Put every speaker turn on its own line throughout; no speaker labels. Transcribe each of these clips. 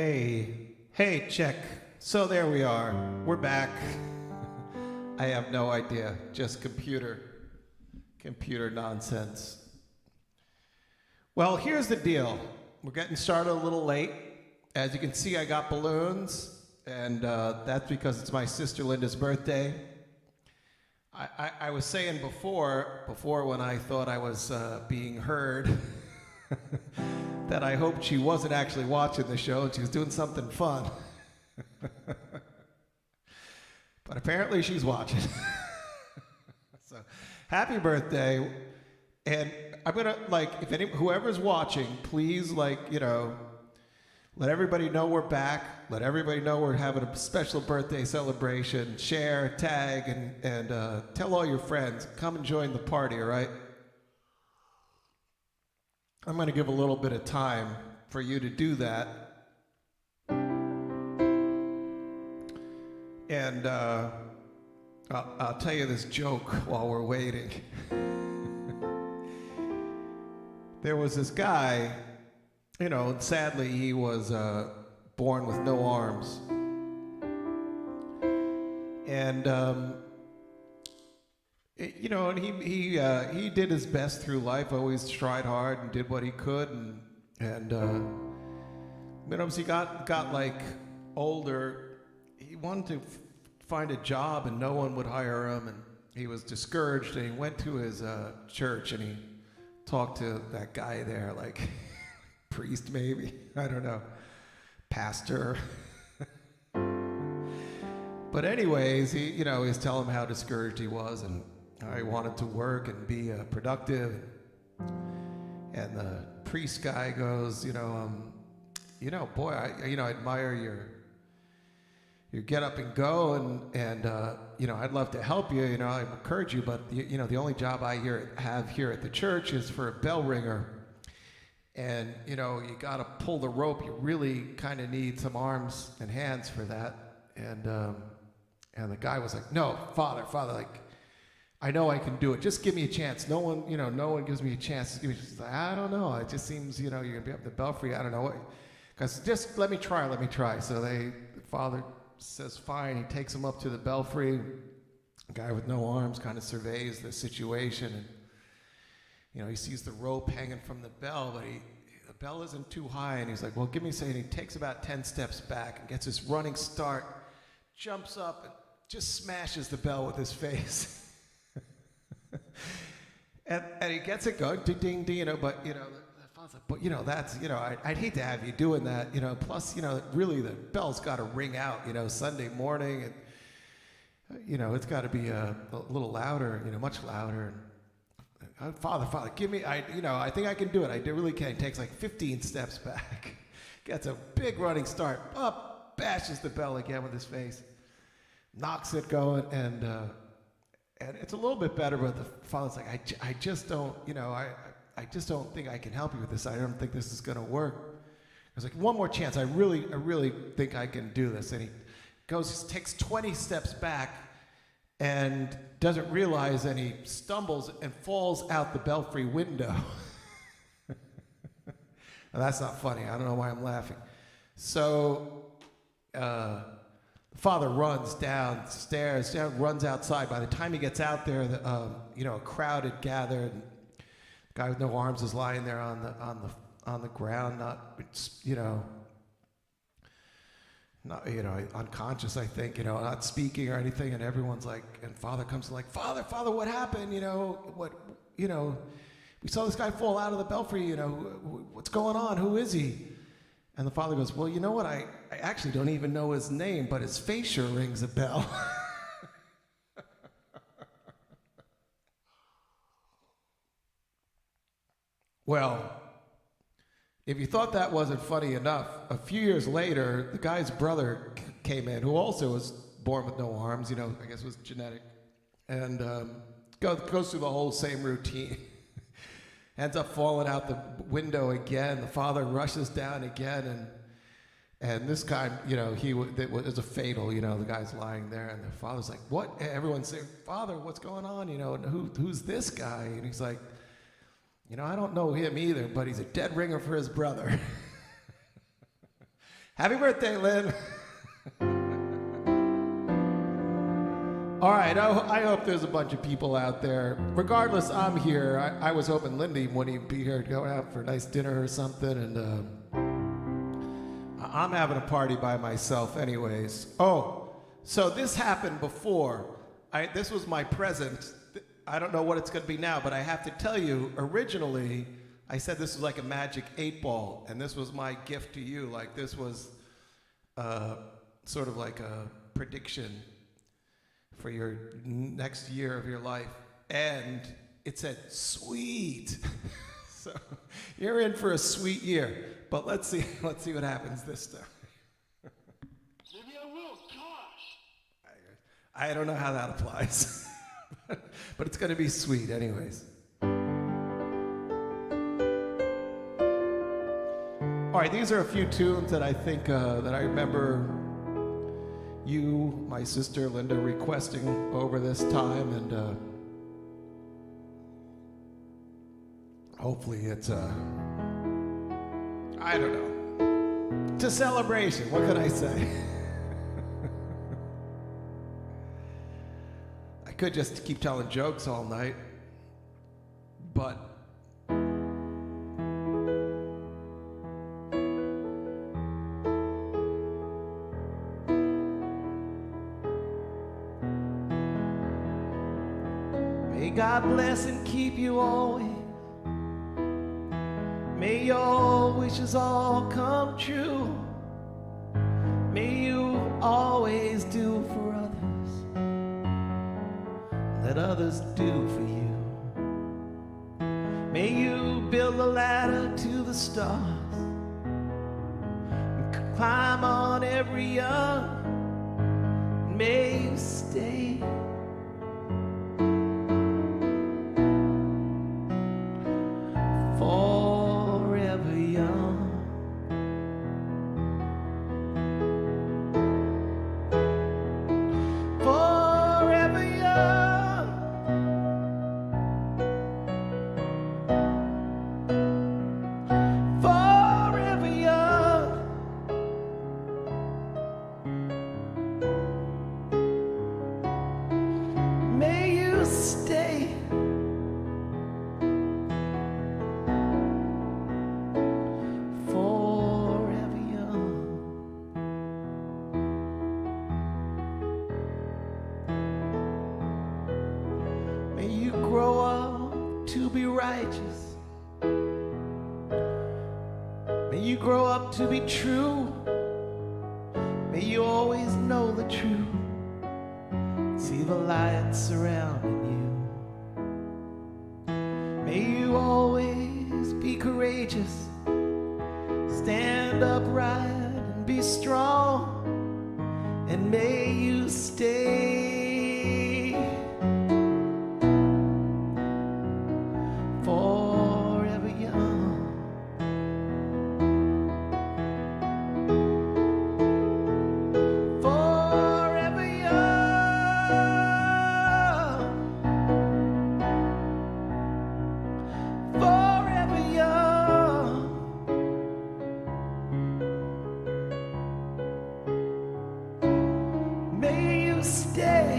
Hey, check. So there we are. We're back. I have no idea. Just computer nonsense. Well, here's the deal. We're getting started a little late. As you can see, I got balloons, and that's because it's my sister Linda's birthday. I was saying before when I thought I was being heard, that I hoped she wasn't actually watching the show and she was doing something fun. But apparently she's watching. So, happy birthday. And I'm gonna, if whoever's watching, please, let everybody know we're back. Let everybody know we're having a special birthday celebration. Share, tag, and tell all your friends. Come and join the party, all right? I'm going to give a little bit of time for you to do that. And I'll tell you this joke while we're waiting. There was this guy, and sadly he was born with no arms. And and he did his best through life. Always tried hard and did what he could, and as he got older, he wanted to find a job, and no one would hire him, and he was discouraged. And he went to his church, and he talked to that guy there, priest maybe, I don't know, pastor. But anyways, he was telling him how discouraged he was, and I wanted to work and be productive. And the priest guy goes, boy, I admire your get up and go, and I'd love to help you, I encourage you, but the only job I have here at the church is for a bell ringer. And you got to pull the rope. You really kind of need some arms and hands for that. And the guy was like, "No, Father, I know I can do it. Just give me a chance. No one gives me a chance. She's like, I don't know. It just seems, you're gonna be up the belfry. I don't know what. Guys, just let me try. So the father says, fine. He takes him up to the belfry. The guy with no arms kind of surveys the situation, and he sees the rope hanging from the bell, but the bell isn't too high, and he's like, well, give me a second. He takes about 10 steps back and gets this running start, jumps up and just smashes the bell with his face. and he gets it going, ding, ding, but the father's like, but that's, I'd hate to have you doing that, plus, really the bell's got to ring out, Sunday morning, and, it's got to be a little louder, much louder. And, Father, give me, I think I can do it. I really can. He takes 15 steps back, gets a big running start, up, bashes the bell again with his face, knocks it going, and it's a little bit better, but the father's like, I just don't, I just don't think I can help you with this. I don't think this is going to work. I was like, one more chance. I really think I can do this. And he takes 20 steps back and doesn't realize, and he stumbles and falls out the belfry window. Now, that's not funny. I don't know why I'm laughing. So, father runs downstairs, runs outside. By the time he gets out there, a crowd had gathered. And the guy with no arms is lying there on the ground, not unconscious, I think, not speaking or anything. And everyone's like, and father comes like, Father, what happened? We saw this guy fall out of the belfry. What's going on? Who is he? And the father goes, well, you know what? I actually don't even know his name, but his face sure rings a bell. Well, if you thought that wasn't funny enough, a few years later, the guy's brother came in, who also was born with no arms, I guess it was genetic, and goes through the whole same routine. Ends up falling out the window again. The father rushes down again, and this guy, it was a fatal. The guy's lying there, and the father's like, "What?" Everyone's saying, "Father, what's going on? Who's this guy?" And he's like, I don't know him either, but he's a dead ringer for his brother. Happy birthday, Lynn. All right, I hope there's a bunch of people out there. Regardless, I'm here. I was hoping Lindy wouldn't be here to go out for a nice dinner or something, and I'm having a party by myself anyways. Oh, so this happened before. This was my present. I don't know what it's going to be now, but I have to tell you, originally, I said this was like a magic 8-ball, and this was my gift to you. Like, this was sort of like a prediction for your next year of your life, and it said sweet. So you're in for a sweet year, but let's see what happens this time.
Maybe I will. Gosh.
I don't know how that applies, but it's going to be sweet anyways. All right, these are a few tunes that I think that I remember you, my sister Linda, requesting over this time, and hopefully it's I don't know, it's a celebration. What can I say? I could just keep telling jokes all night, but may God bless and keep you always. May your wishes all come true. May you always do for others, let others do for you. May you build a ladder to the stars and climb on every young. May you stay forever young. Forever young. Forever young. May you stay forever young. May you grow up to be righteous. May you grow up to be true. May you always know the truth. See the light surrounding you. May you always be courageous. Stand upright and be strong. And may you stay forever young. Forever young. Forever young. May you stay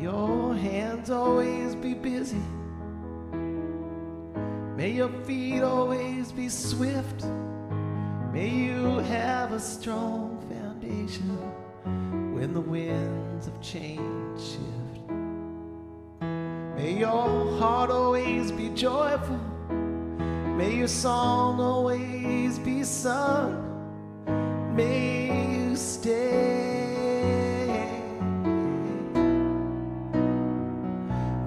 your hands always be busy. May your feet always be swift. May you have a strong foundation when the winds of change shift. May your heart always be joyful. May your song always be sung. May you stay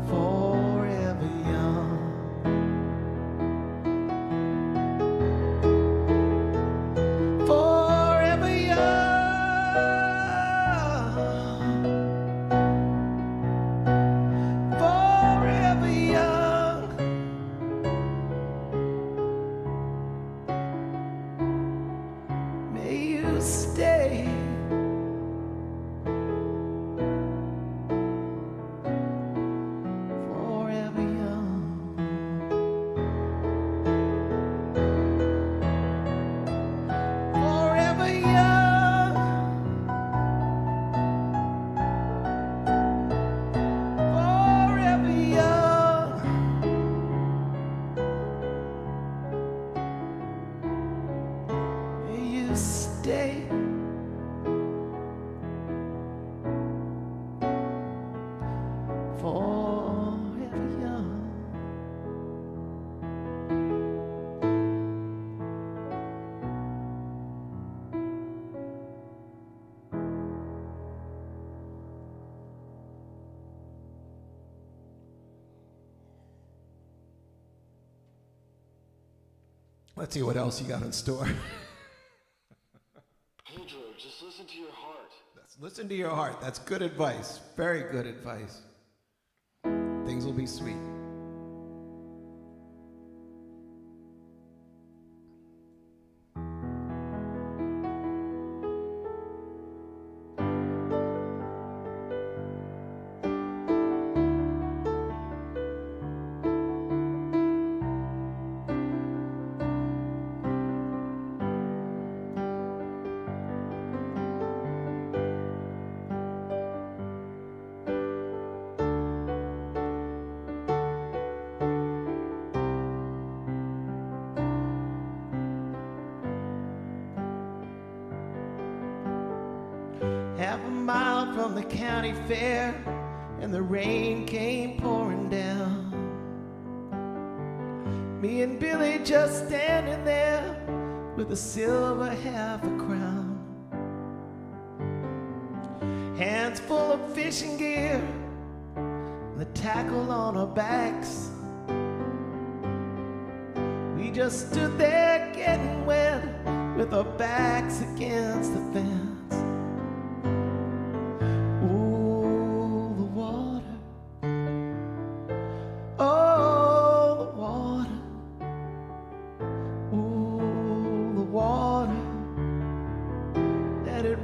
forever young. Forever young. Forever young. May you stay forever young. Forever young. Forever young. May you stay forever young. Let's see what else you got in store.
Pedro, just listen to your heart.
Listen to your heart. That's good advice. Very good advice. Things will be sweet. Half a mile from the county fair, and the rain came pouring down. Me and Billy just standing there with a silver half a crown. Hands full of fishing gear, and the tackle on our backs. We just stood there getting wet with our backs against the fence.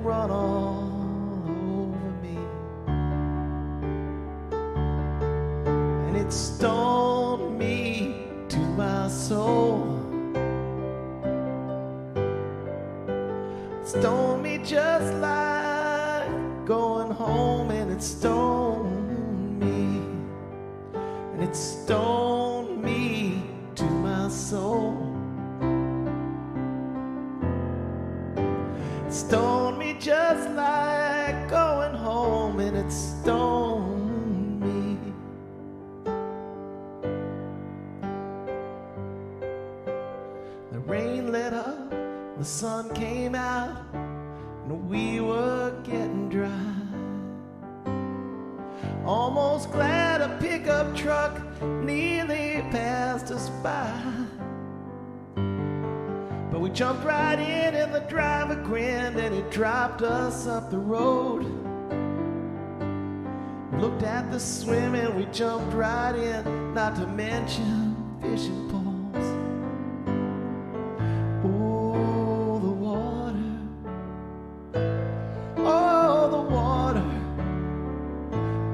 Run all over me, and it stoned me to my soul. Stoned me just like going home, and it stoned me, and it stoned me to my soul. Stoned me just like going home, and it stoned me. The rain let up, the sun came out, and we were getting dry. Almost glad a pickup truck nearly passed us by. But we jumped right in, and the driver grinned, and he dropped us up the road. We looked at the swimming, we jumped right in, not to mention fishing poles. Oh, the water. Oh, the water.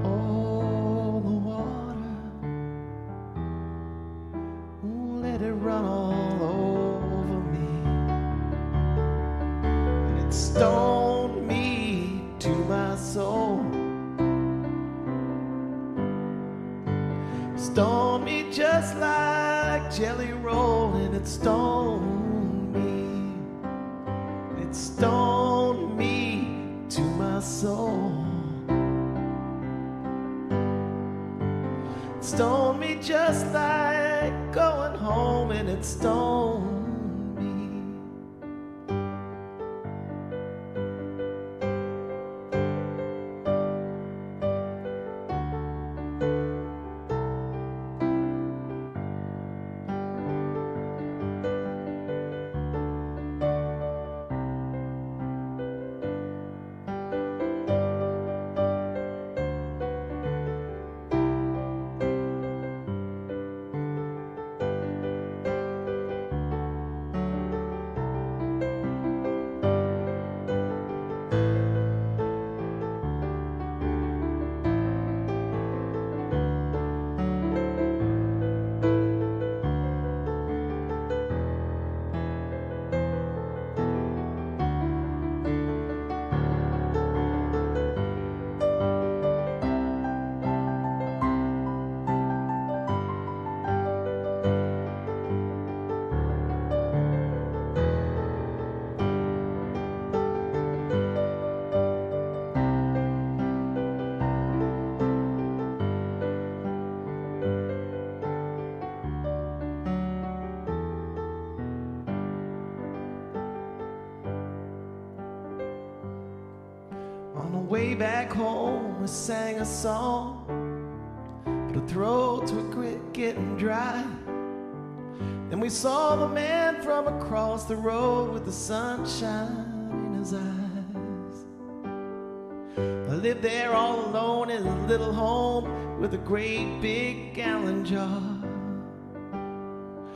Oh, the water. Oh, let it run all over me. And it stoned me to my soul. Stoned me just like jelly roll, and it stoned me. It stoned me to my soul. It stoned me just like going home, and it stoned me. On the way back home, we sang a song, but our throats were getting dry. Then we saw the man from across the road with the sunshine in his eyes. I lived there all alone in a little home with a great big gallon jar.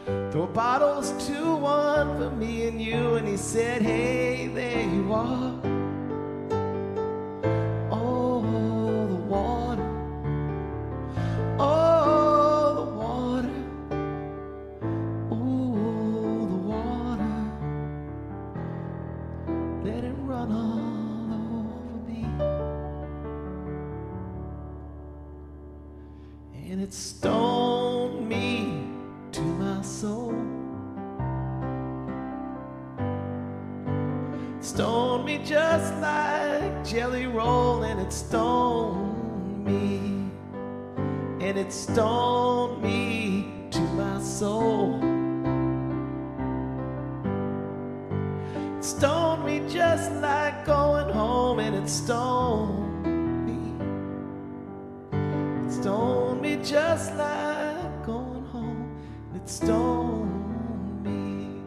There were bottles, 2, 1 for me and you, and he said, hey, there you are. And it stoned me to my soul. It stoned me just like jelly roll, and it stoned me. And it stoned me to my soul. It stoned me just like going home, and it stoned me. It stoned me just like going home, and it stoned me.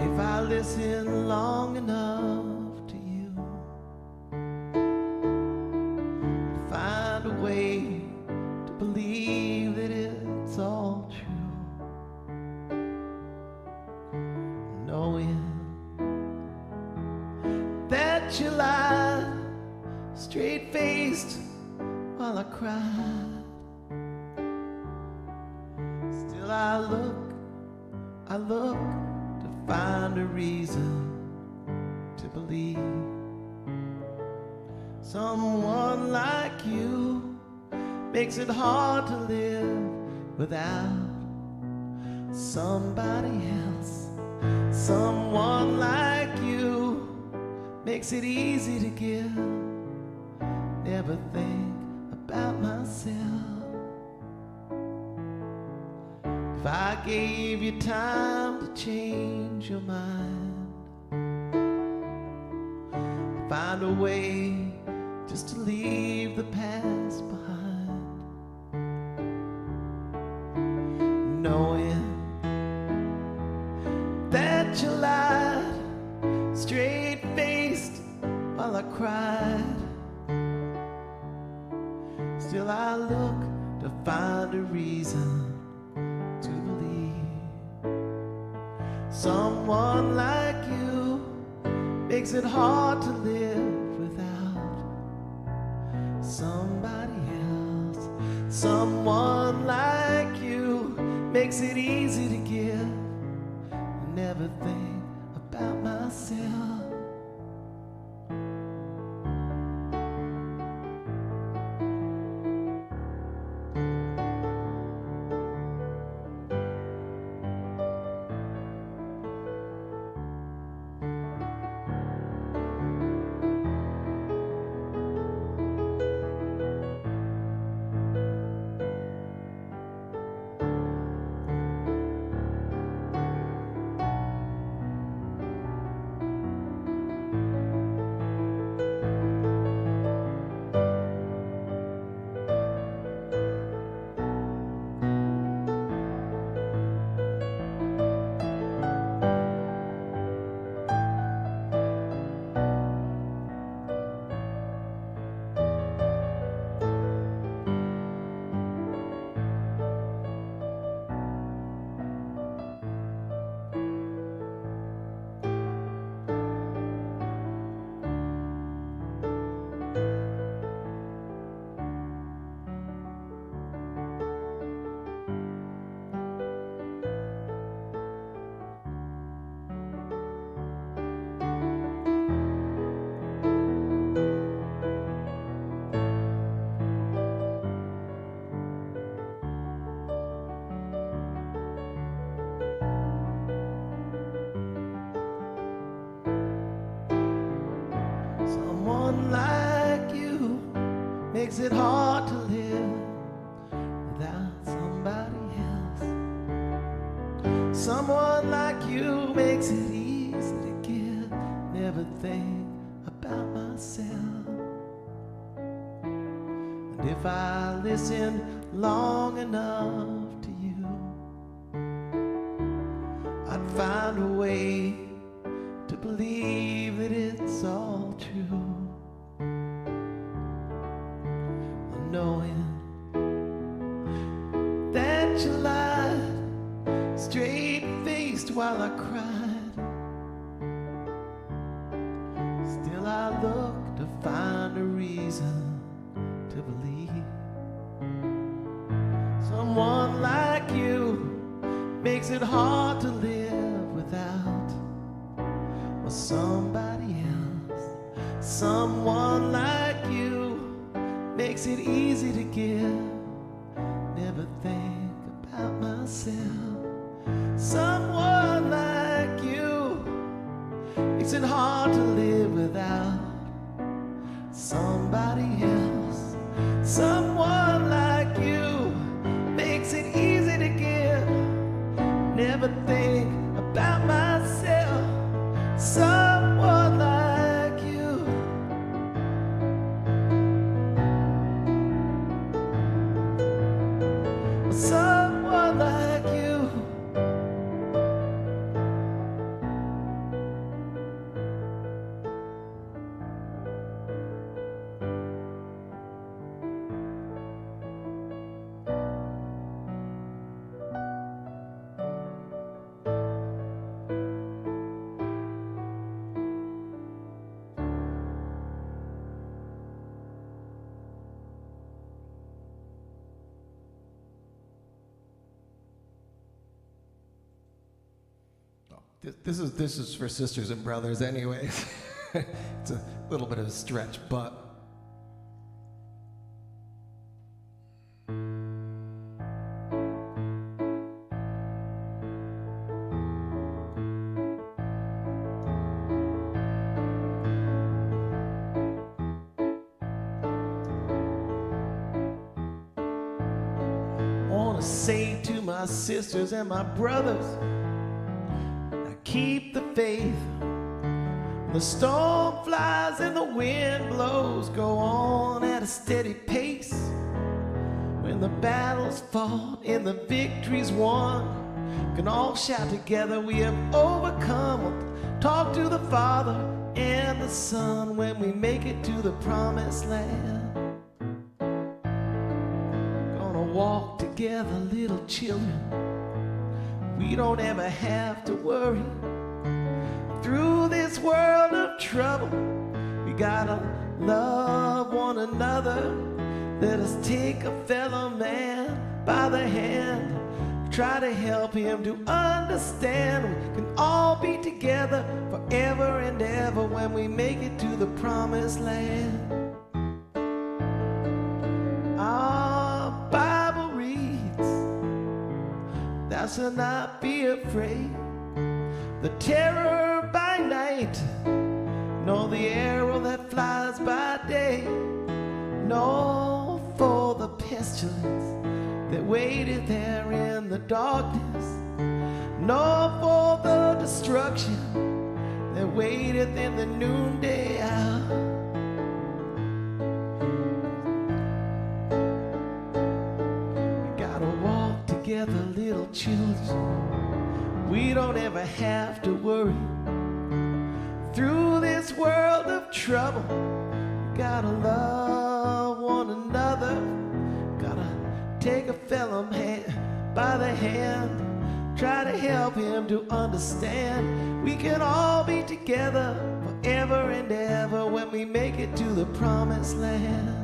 If I listen long enough to you, find a way to believe that it's all true, knowing that you lied straight-faced while I cried. Still I look to find a reason to believe someone like you makes it hard to live without somebody else. Someone like you makes it easy to give. Never think about myself. If I gave you time to change your mind, find a way just to leave the past behind, knowing that you lied straight-faced while I cried. Still I look to find a reason to believe someone like you makes it hard to live without somebody else. Someone like you makes it easy to give. Never think about myself. Someone like you makes it hard to live without somebody else. Someone like you makes it easy to give. Never think about myself. And if I listen long enough to you, I'd find a way to believe that it's all true. Knowing that you lied straight-faced while I cried, still I look to find a reason to believe someone like you makes it hard to live without somebody else. Someone like you makes it easy to give. Never think about myself. Someone like you makes it hard to live without somebody else. Someone like you makes it easy to give. Never think about myself. Someone like you. Someone like you. This is for sisters and brothers anyways. It's a little bit of a stretch, but wanna say to my sisters and my brothers, now keep the faith. When the storm flies and the wind blows, go on at a steady pace. When the battle's fought and the victory's won, we can all shout together, we have overcome. Talk to the Father and the Son when we make it to the promised land. Gonna walk together, little children. We don't ever have to worry. Through this world of trouble, we gotta love one another. Let us take a fellow man by the hand, try to help him to understand. We can all be together forever and ever when we make it to the promised land. Our Bible reads, thou shalt not be afraid, the terror by night, nor the arrow that flies by day, nor for the pestilence that waited there in the darkness, nor for the destruction that waited in the noonday hour. We gotta walk together, little children. We don't ever have to worry. Through this world of trouble, we gotta love one another. Gotta take a fellow man by the hand, try to help him to understand. We can all be together forever and ever when we make it to the promised land.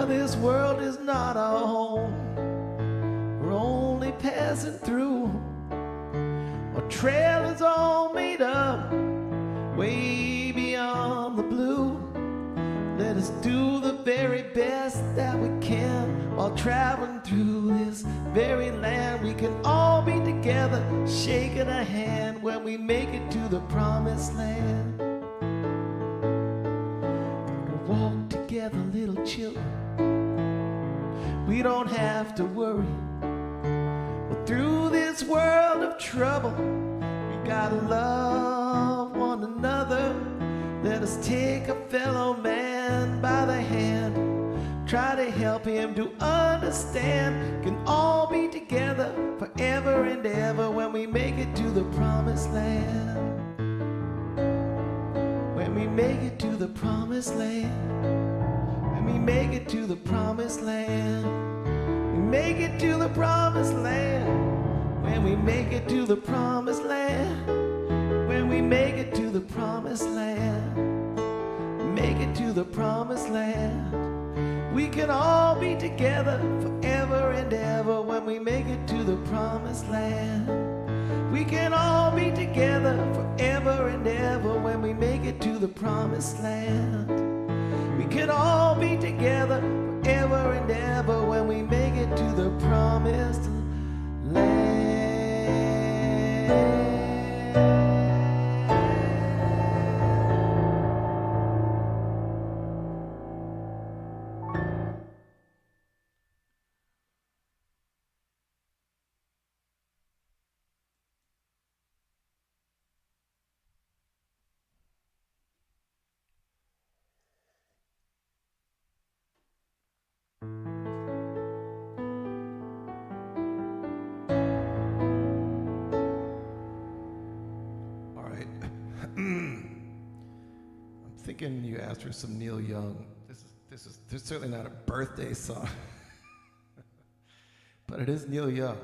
This world is not our home, we're only passing through. Our trail is all made up way beyond the blue. Let us do the very best that we can while traveling through this very land. We can all be together, shaking a hand when we make it to the promised land. We'll walk together, little children. We don't have to worry. But through this world of trouble, we gotta love one another. Let us take a fellow man by the hand, try to help him to understand. Can all be together forever and ever when we make it to the promised land. When we make it to the promised land. When we make it to the promised land. We make it to the promised land. When we make it to the promised land. When we make it to the promised land. Make it to the promised land. We can all be together forever and ever when we make it to the promised land. We can all be together forever and ever when we make it to the promised land. We can all be together forever and ever when we make it to the promised land. thinking you asked for some Neil Young. This is certainly not a birthday song, but it is Neil Young.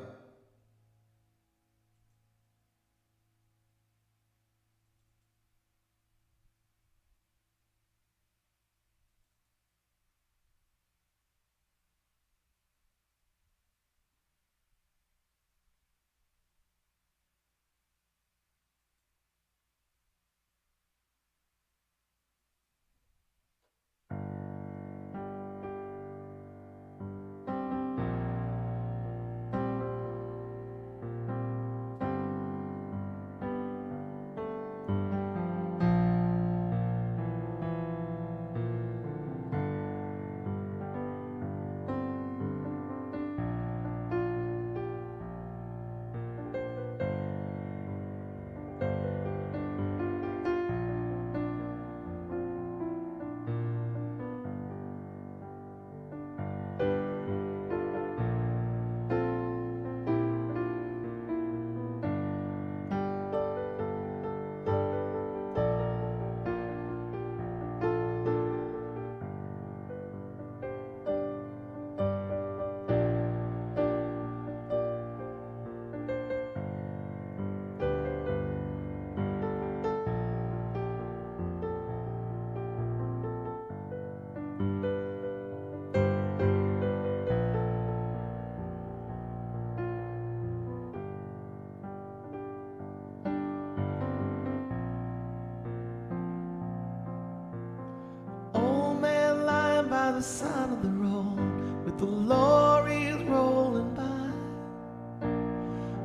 By the side of the road, with the lorries rolling by,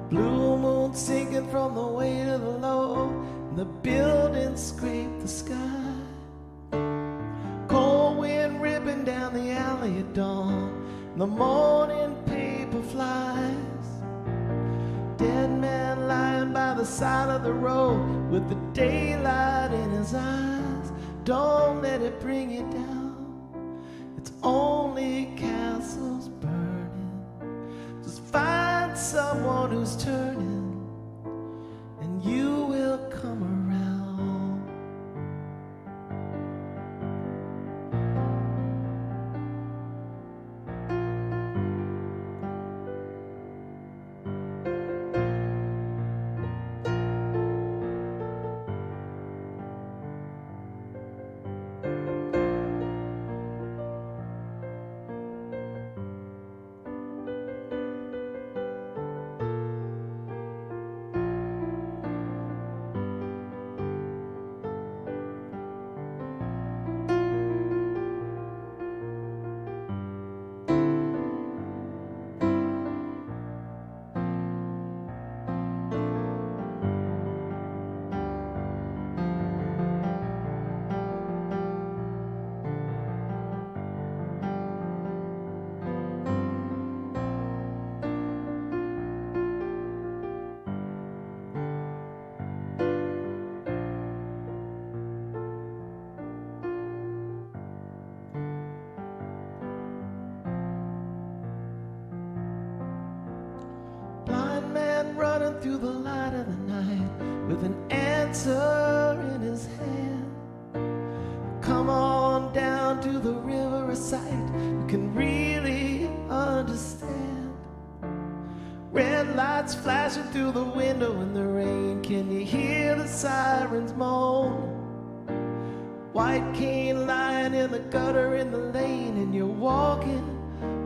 blue moon sinking from the weight of the load, and the buildings scrape the sky. Cold wind ripping down the alley at dawn, and the morning paper flies. Dead man lying by the side of the road, with the daylight in his eyes. Don't let it bring you down. It's only castles burning. Just find someone who's turning, and you will come around. Running through the light of the night with an answer in his hand. Come on down to the river, a sight you can really understand. Red lights flashing through the window in the rain. Can you hear the sirens moan? White cane lying in the gutter in the lane, and you're walking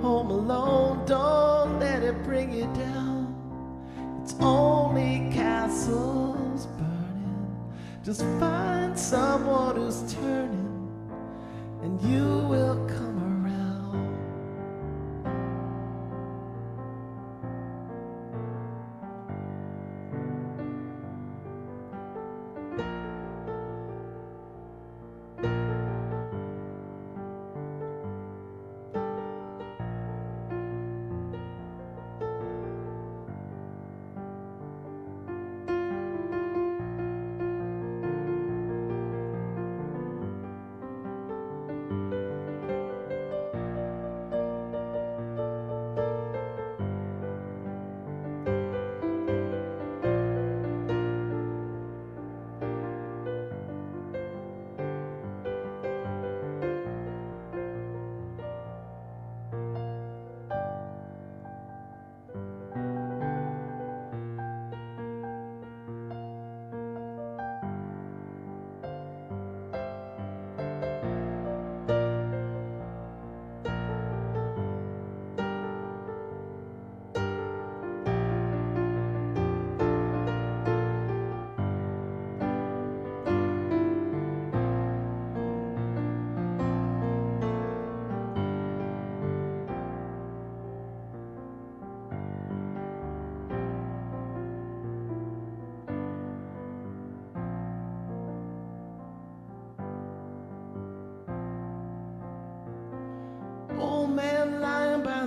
home alone. Don't let it bring you down. It's only castles burning. Just find someone who's turning, and you will come around.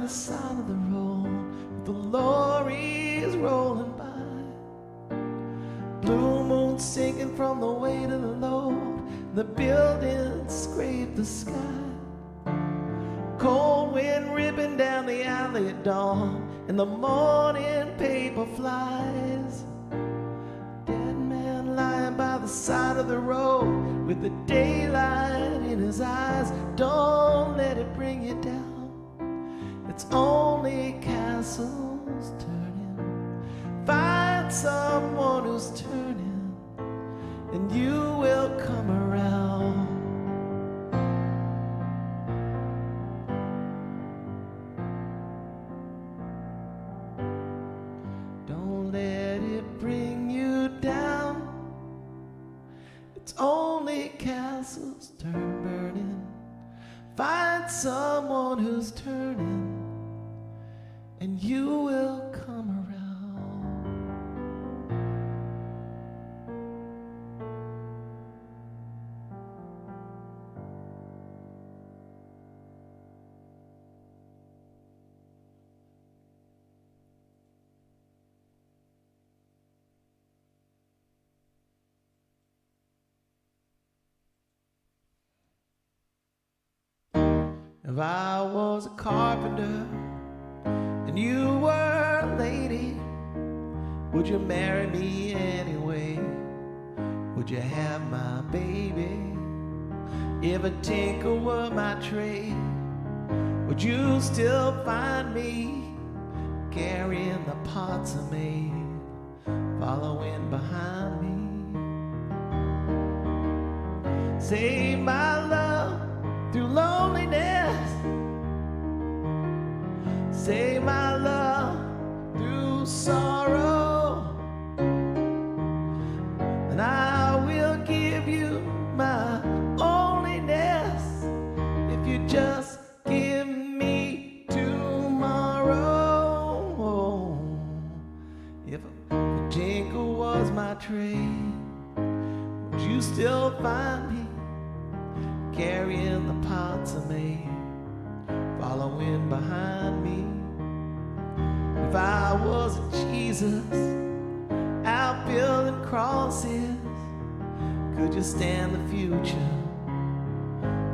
the side of the road, the lorries rolling by. Blue moon sinking from the weight of the load, the buildings scrape the sky. Cold wind ripping down the alley at dawn, and the morning paper flies. Dead man lying by the side of the road with the daylight in his eyes. Don't let it bring you down, it's only castles turning. Find someone who's turning, and you will come around. Don't let it bring you down, it's only castles turn burning. Find someone who's turning, and you will come around. If I was a carpenter and you were a lady, would you marry me anyway? Would you have my baby? If a tinker were my trade, would you still find me carrying the pots I made, following behind me? Save my love through loneliness, save my love through sorrow, and I will give you my loneliness if you just give me tomorrow. If a tinker was my trade, would you still find me carrying the pots I made, following behind me? If I was a Jesus out building crosses, could you stand the future?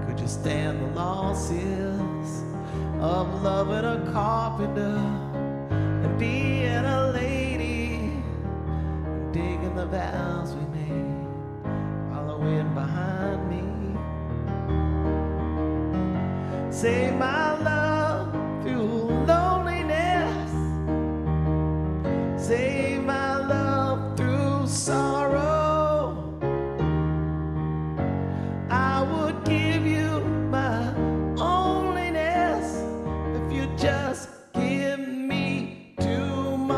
Could you stand the losses of loving a carpenter and being a lady and digging the vows we made, following behind me? Save my love through loneliness, save my love through sorrow. I would give you my loneliness if you just give me tomorrow.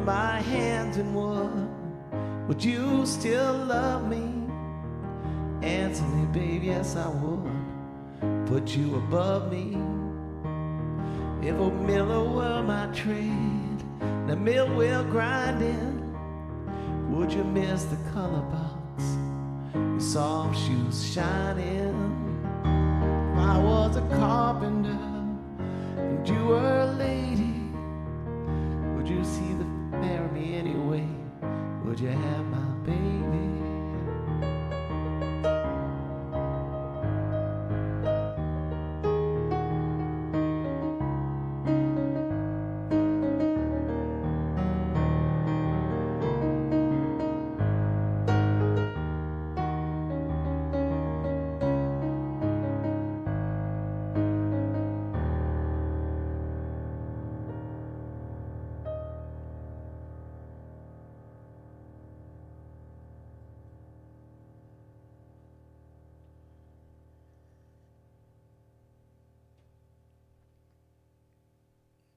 My hands in wood, would you still love me? Answer me, babe, yes I would. Put you above me. If a miller were my trade, the mill wheel grinding, would you miss the color box, your soft shoes shining? If I was a carpenter and you were a lady, would you see the marry me anyway? Would you have my baby?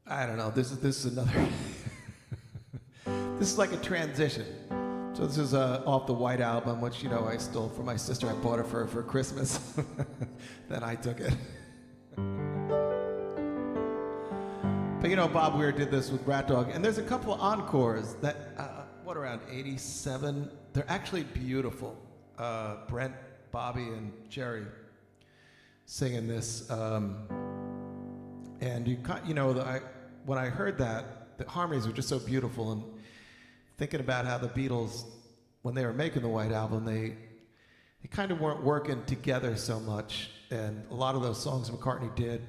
I don't know. This is another. This is like a transition. So this is off the White Album, which I stole from my sister. I bought it for her for Christmas. Then I took it. But Bob Weir did this with Rat Dog, and there's a couple of encores that around 87. They're actually beautiful. Brent, Bobby, and Jerry singing this, and when I heard that, the harmonies were just so beautiful. And thinking about how the Beatles, when they were making the White Album, they kind of weren't working together so much, and a lot of those songs McCartney did.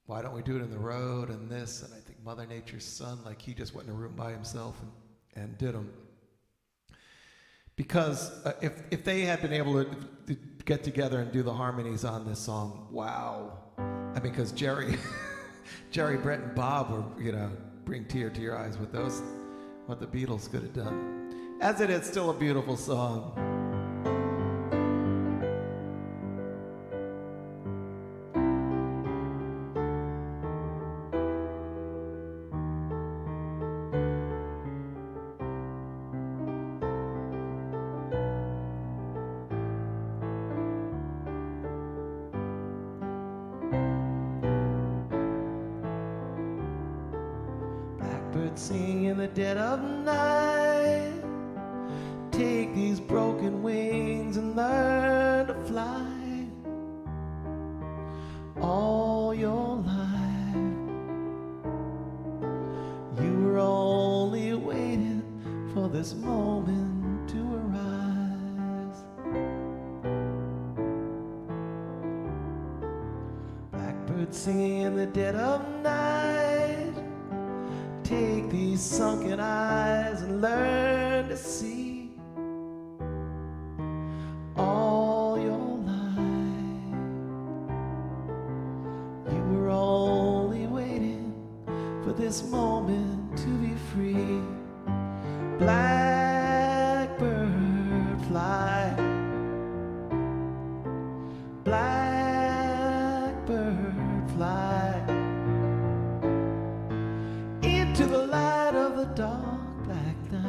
Why Don't We Do It in the Road and this, and I think Mother Nature's Son, like he just went in a room by himself and did them. Because if they had been able to get together and do the harmonies on this song, wow. I mean, because Jerry, Brett, and Bob were, bring tear to your eyes with those, what the Beatles could have done. As it is, still a beautiful song. Blackbird sing in the dead of night. Take these broken wings and learn to fly. All your life you were only waiting for this moment to arise. Blackbird singing in the dead of night. Take these sunken eyes and learn to see. All your life you were only waiting for this moment to be free. Blackbird fly. Blackbird fly into the light of the dark black night.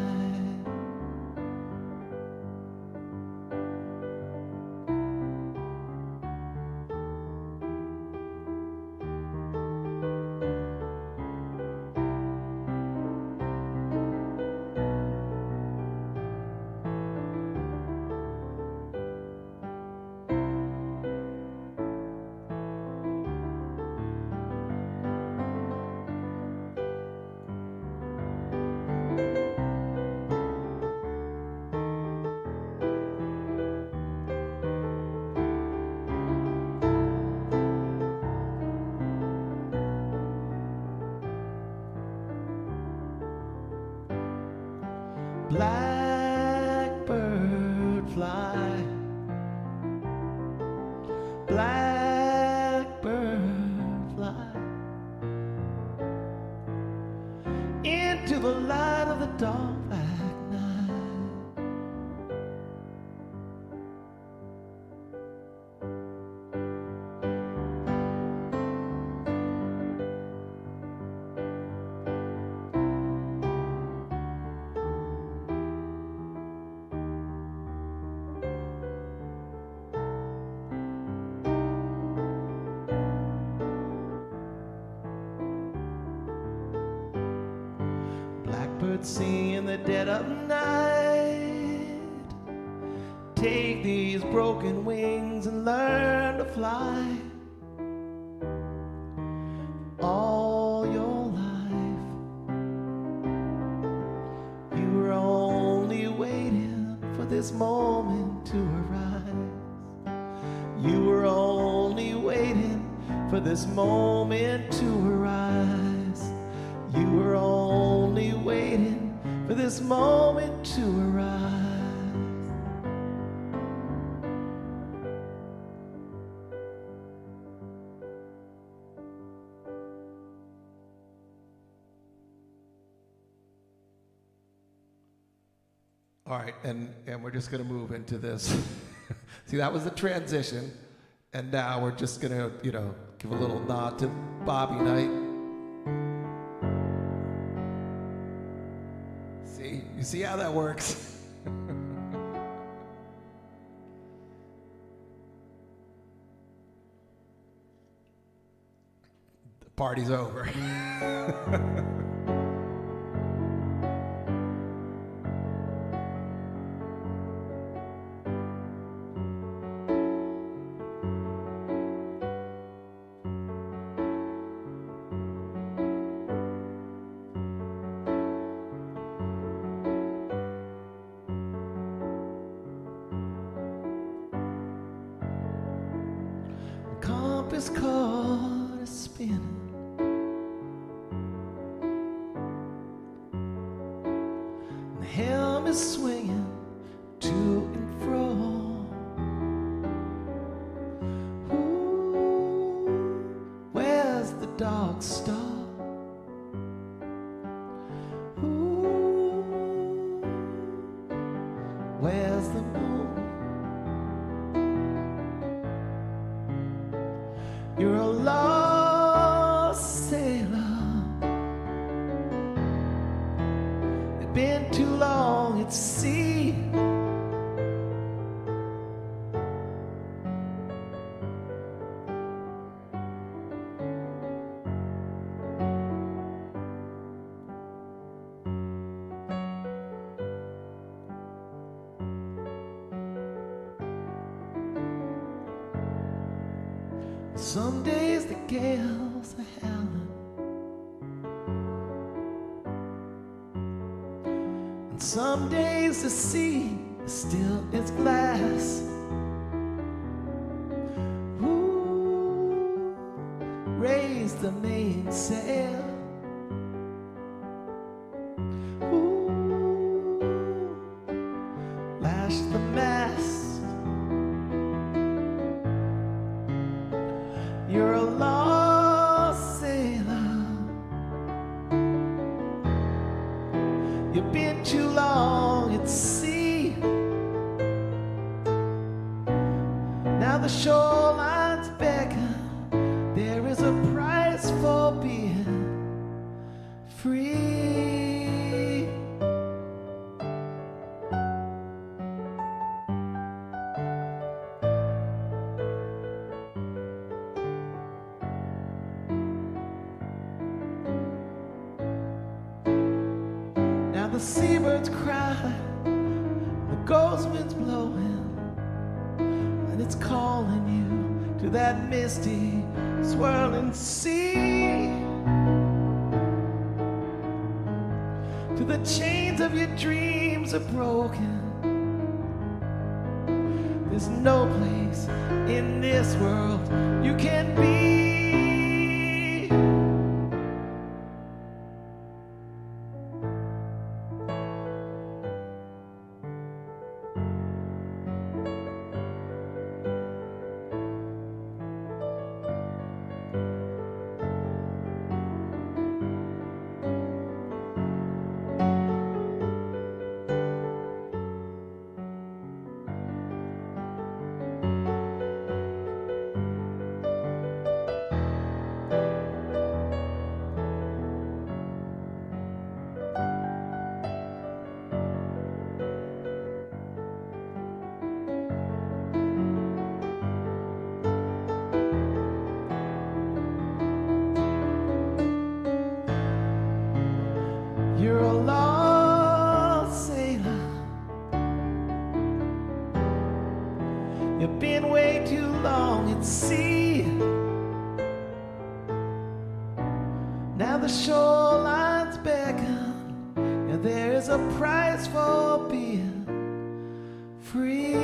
Blackbird fly. Blackbird fly into the light of the dark black night. Blackbird sing in the dead of night. Take these broken wings and learn to fly. All your life you were only waiting for this moment to arise. You were only waiting for this moment to arise. You were only waiting for this moment to arise. All right, and we're just going to move into this. See, that was the transition, and now we're just going to, give a little nod to Bobby Knight. You see how that works? The party's over. Compass caught is spinning. The helm is swinging to and fro. Ooh, where's the dog star? Ooh, where's the moon? You're a lost sailor. It's been too long at sea. Some days the gales are howling, and some days the sea is still as glass. Ooh, raise the mainsail. Ooh, lash the mast. You're a lost sailor. You've been too long at sea. Now the shoreline's beckon. There is a price for being free. The seabirds cry, the ghost wind's blowing, and it's calling you to that misty, swirling sea, to the chains of your dreams are broken. There's no place in this world you can be. You're a lost sailor. You've been way too long at sea. Now the shoreline's beckon, and there is a price for being free.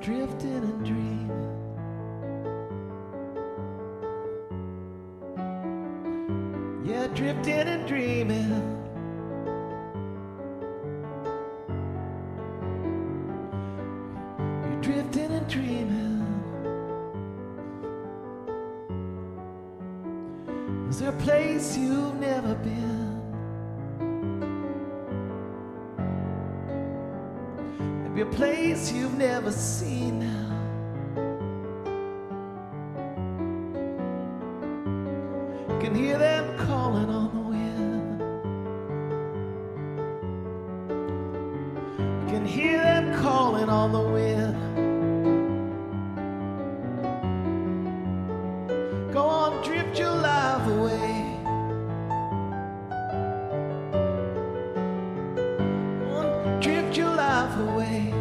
Drifting and dreaming. Yeah, drifting and dreaming. You're drifting and dreaming. there a place you've never been? Maybe a place you've never seen now. You can hear them calling on the wind. You can hear them calling on the wind. Go on, drift your life away. Go on, drift your life away.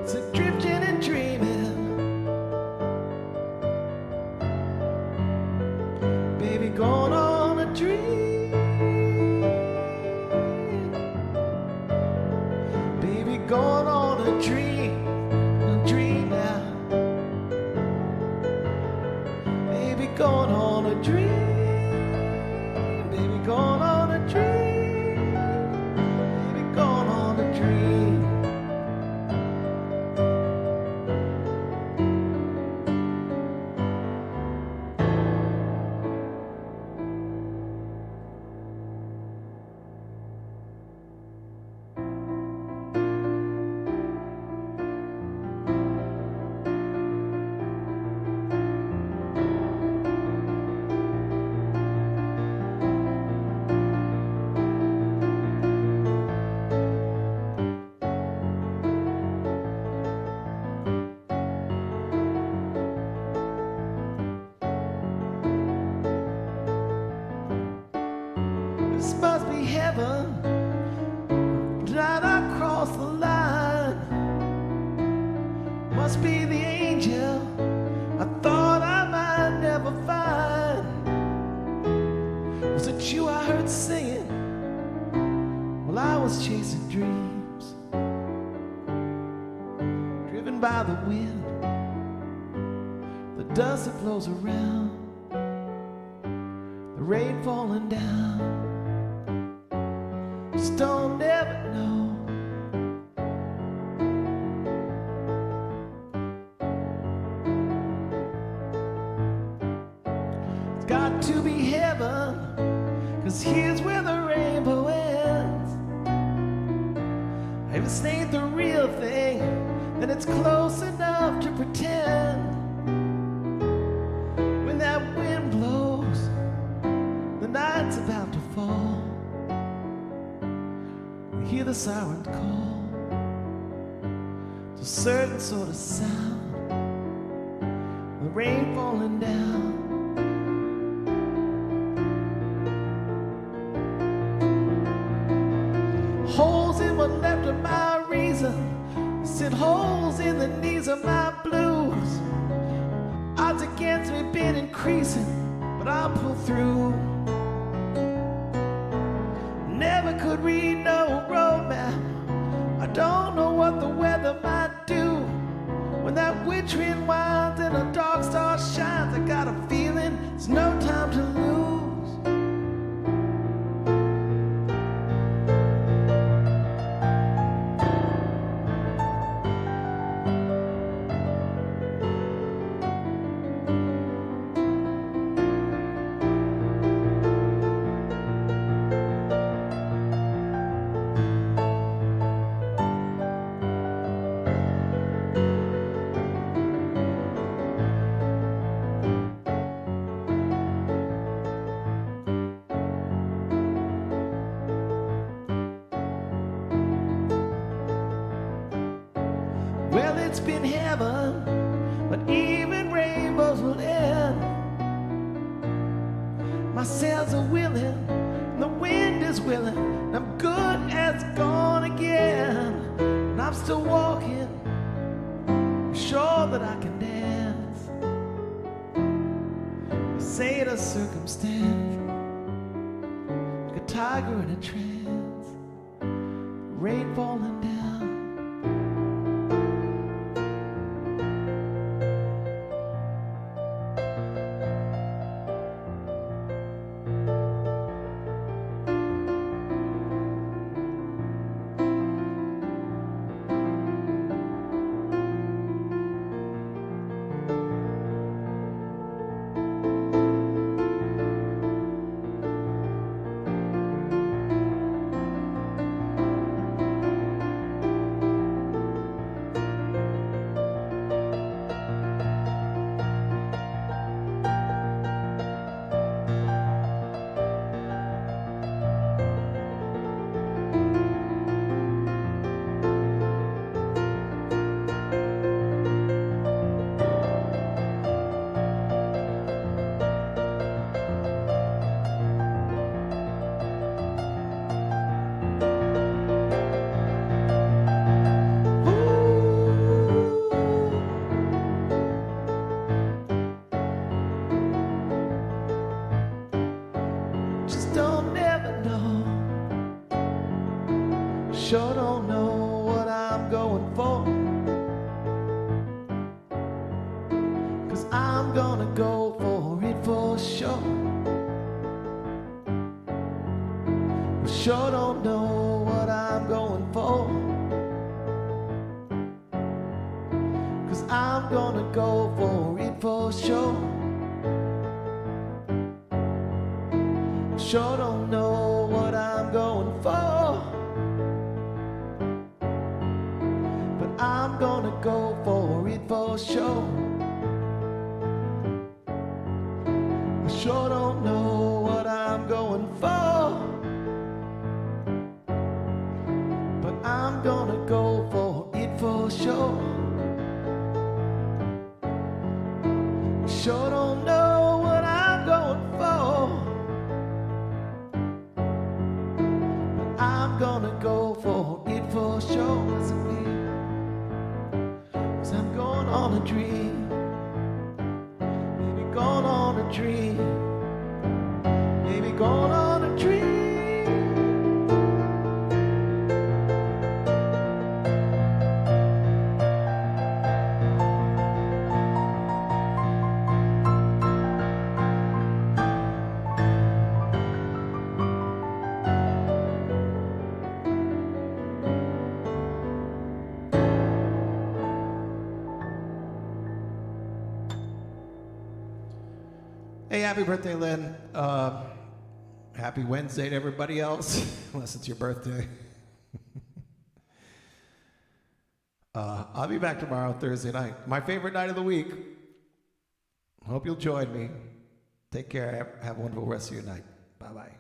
So drifting and dreaming, baby, going on a dream. Baby, going on a dream. Going on a dream, baby, going on a dream, baby, going on a dream. This must be heaven. Did I not cross the line? Must be the angel I thought I might never find. Was it you I heard singing while I was chasing dreams? Driven by the wind, the dust that blows around, the rain falling down. Just don't ever know. It's got to be heaven, 'cause here's where the rainbow ends. If this ain't the real thing, then it's close enough to pretend. When that wind blows, the night's about to fall. Hear the siren call. It's a certain sort of sound. The rain falling down. Holes in what left of my reason. Sit holes in the knees of my blues. Odds against me been increasing, but I'll pull through. Never could read no roadmap. I don't know what the weather might do. When that wintry winds and a dark star shines, I got a feeling there's no time to lose. Well, it's been heaven, but even rainbows will end. My sails are willing, and the wind is willing, and I'm good as gone again. And I'm still walking, sure that I can dance. This ain't a circumstance, like a tiger in a trance, rain falling down. sure don't know what I'm going for, 'cause I'm gonna go for it for sure. Sure don't know what I'm going for, 'cause I'm gonna go for it for sure. Sure don't know what I'm going for, but I'm gonna go for it for sure. Sure don't know what I'm going for, but I'm gonna go for it for sure. Sure don't know what I'm going for, but I'm gonna go for it for sure. Listen to me, 'cause I'm going on a dream, maybe going on a dream, maybe going on a dream. Hey, happy birthday, Lynn. Happy Wednesday to everybody else, unless it's your birthday. I'll be back tomorrow, Thursday night. My favorite night of the week. Hope you'll join me. Take care. Have a wonderful rest of your night. Bye-bye.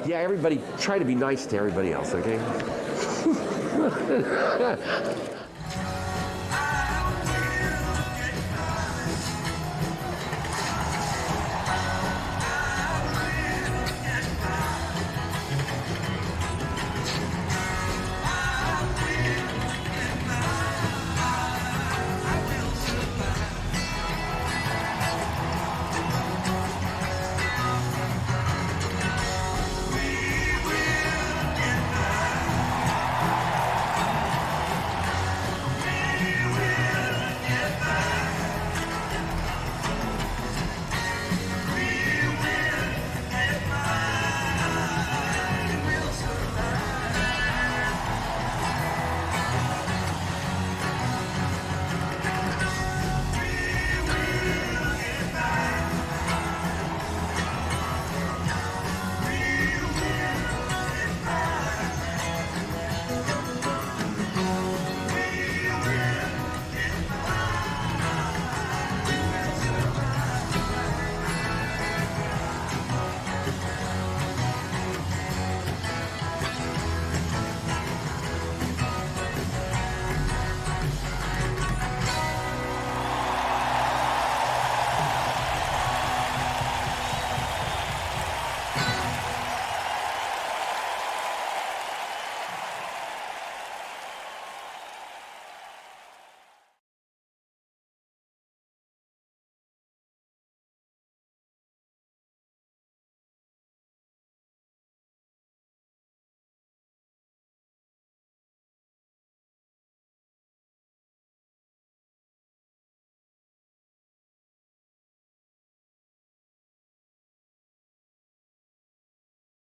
Yeah, everybody, try to be nice to everybody else, okay?